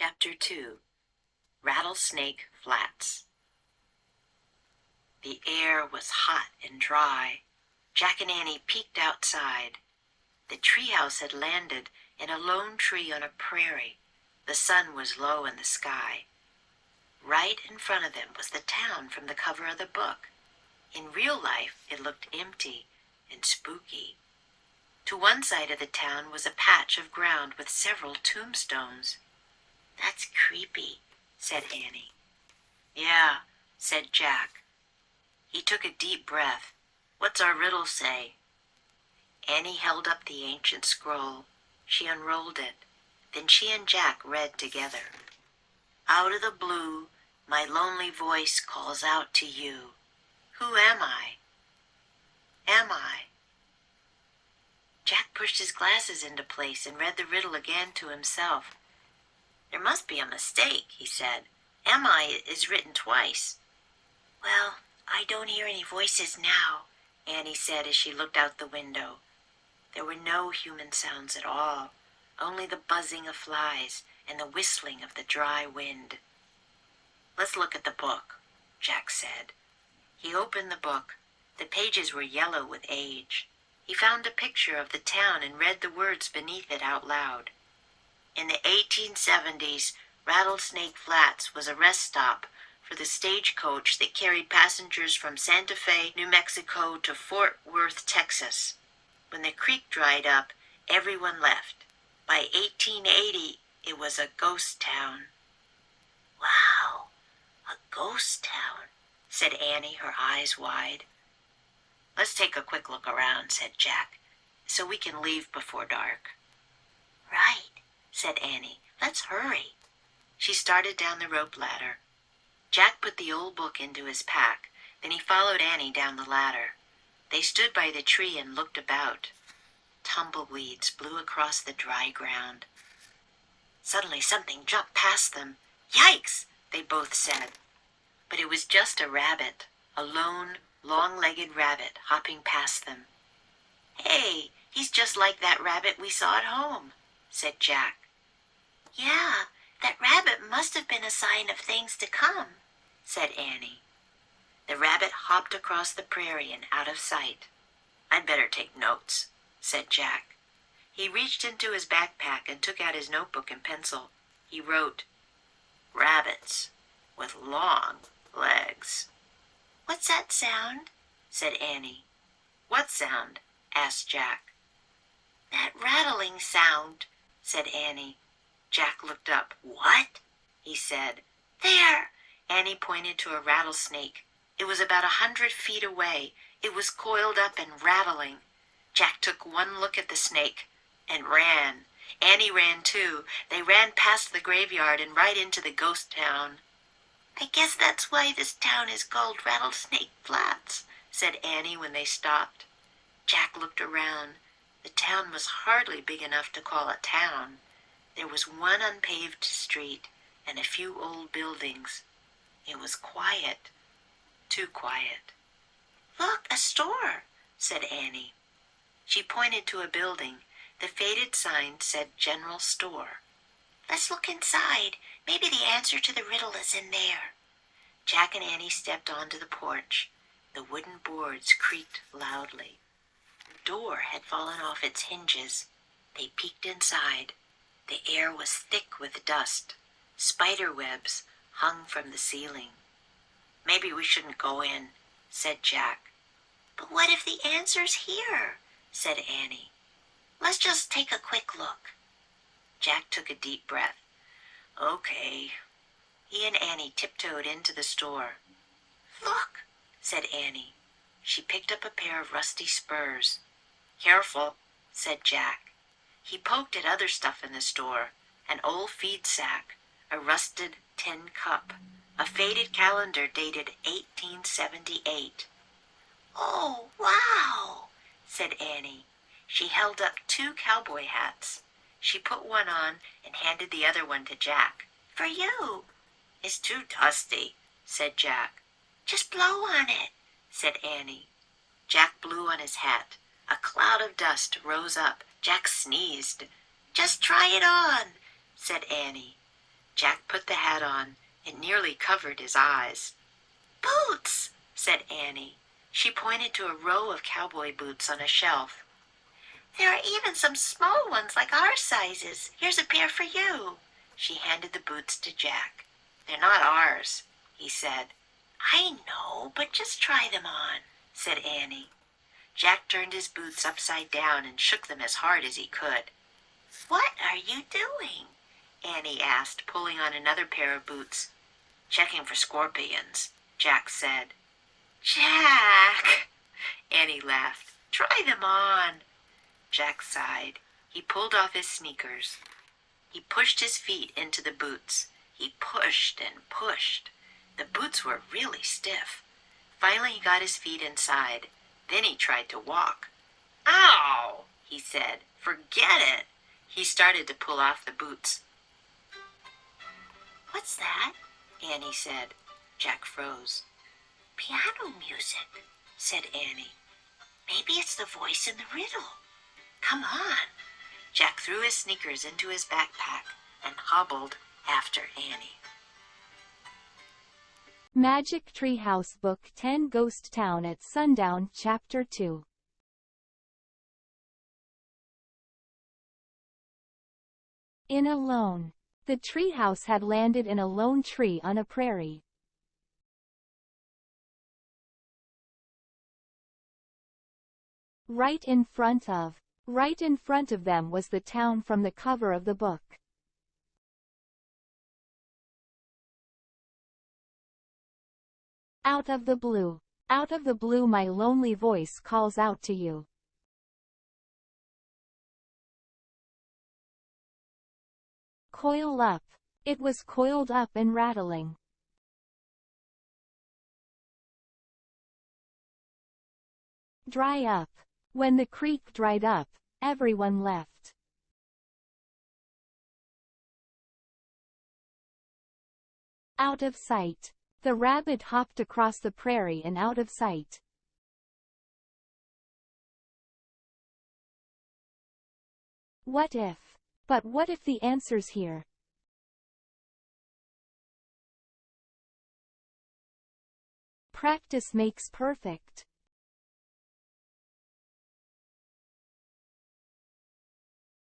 Chapter 2. Rattlesnake Flats. The air was hot and dry. Jack and Annie peeked outside. The treehouse had landed in a lone tree on a prairie. The sun was low in the sky. Right in front of them was the town from the cover of the book. In real life, it looked empty and spooky. To one side of the town was a patch of ground with several tombstones. "That's creepy," said Annie. "Yeah," said Jack. He took a deep breath. "What's our riddle say?" Annie held up the ancient scroll. She unrolled it. Then she and Jack read together. "Out of the blue, my lonely voice calls out to you. Who am I? Am I?" Jack pushed his glasses into place and read the riddle again to himself. "There must be a mistake," he said. "Am I is written twice." "Well, I don't hear any voices now," Annie said as she looked out the window. There were no human sounds at all, only the buzzing of flies and the whistling of the dry wind. "Let's look at the book," Jack said. He opened the book. The pages were yellow with age. He found a picture of the town and read the words beneath it out loud. In the 1870s, Rattlesnake Flats was a rest stop for the stagecoach that carried passengers from Santa Fe, New Mexico to Fort Worth, Texas. When the creek dried up, everyone left. By 1880, it was a ghost town. "Wow, a ghost town," said Annie, her eyes wide. "Let's take a quick look around," said Jack, "so we can leave before dark." "Right," said Annie. "Let's hurry." She started down the rope ladder. Jack put the old book into his pack. Then he followed Annie down the ladder. They stood by the tree and looked about. Tumbleweeds blew across the dry ground. Suddenly something jumped past them. "Yikes!" they both said. But it was just a rabbit, a lone, long-legged rabbit hopping past them. "Hey, he's just like that rabbit we saw at home," said Jack. "Yeah, that rabbit must have been a sign of things to come," said Annie. The rabbit hopped across the prairie and out of sight. "I'd better take notes," said Jack. He reached into his backpack and took out his notebook and pencil. He wrote, "Rabbits with long legs." "What's that sound?" said Annie. "What sound?" asked Jack. "That rattling sound," said Annie. Jack looked up. "What?" he said. "There!" Annie pointed to a rattlesnake. It was about 100 feet away. It was coiled up and rattling. Jack took one look at the snake and ran. Annie ran too. They ran past the graveyard and right into the ghost town. "I guess that's why this town is called Rattlesnake Flats," said Annie when they stopped. Jack looked around. The town was hardly big enough to call a town. There was one unpaved street and a few old buildings. It was quiet, too quiet. "Look, a store," said Annie. She pointed to a building. The faded sign said General Store. "Let's look inside. Maybe the answer to the riddle is in there." Jack and Annie stepped onto the porch. The wooden boards creaked loudly. The door had fallen off its hinges. They peeked inside. The air was thick with dust. Spider webs hung from the ceiling. "Maybe we shouldn't go in," said Jack. "But what if the answer's here?" said Annie. "Let's just take a quick look." Jack took a deep breath. "Okay." He and Annie tiptoed into the store. "Look," said Annie. She picked up a pair of rusty spurs. "Careful," said Jack. He poked at other stuff in the store, an old feed sack, a rusted tin cup, a faded calendar dated 1878. "Oh, wow," said Annie. She held up 2 cowboy hats. She put one on and handed the other one to Jack. "For you." "It's too dusty," said Jack. "Just blow on it," said Annie. Jack blew on his hat. A cloud of dust rose up. Jack sneezed. "Just try it on," said Annie. Jack put the hat on. It nearly covered his eyes. "Boots!" said Annie. She pointed to a row of cowboy boots on a shelf. "There are even some small ones like our sizes. Here's a pair for you." She handed the boots to Jack. "They're not ours," he said. "I know, but just try them on," said Annie. Jack turned his boots upside down and shook them as hard as he could. "What are you doing?" Annie asked, pulling on another pair of boots. "Checking for scorpions," Jack said. "Jack!" Annie laughed. "Try them on." Jack sighed. He pulled off his sneakers. He pushed his feet into the boots. He pushed and pushed. The boots were really stiff. Finally he got his feet inside. Then he tried to walk. "Ow!" he said. "Forget it." He started to pull off the boots. "What's that?" Annie said. Jack froze. "Piano music," said Annie. "Maybe it's the voice in the riddle. Come on." Jack threw his sneakers into his backpack and hobbled after Annie. Magic Tree House Book 10 Ghost Town at Sundown Chapter 2. In a lone. The treehouse had landed in a lone tree on a prairie. Right in front of them was the town from the cover of the book. Out of the blue my lonely voice calls out to you. Coil up. It was coiled up and rattling. Dry up. When the creek dried up, everyone left. Out of sight. The rabbit hopped across the prairie and out of sight. What if? But what if the answer's here? Practice makes perfect.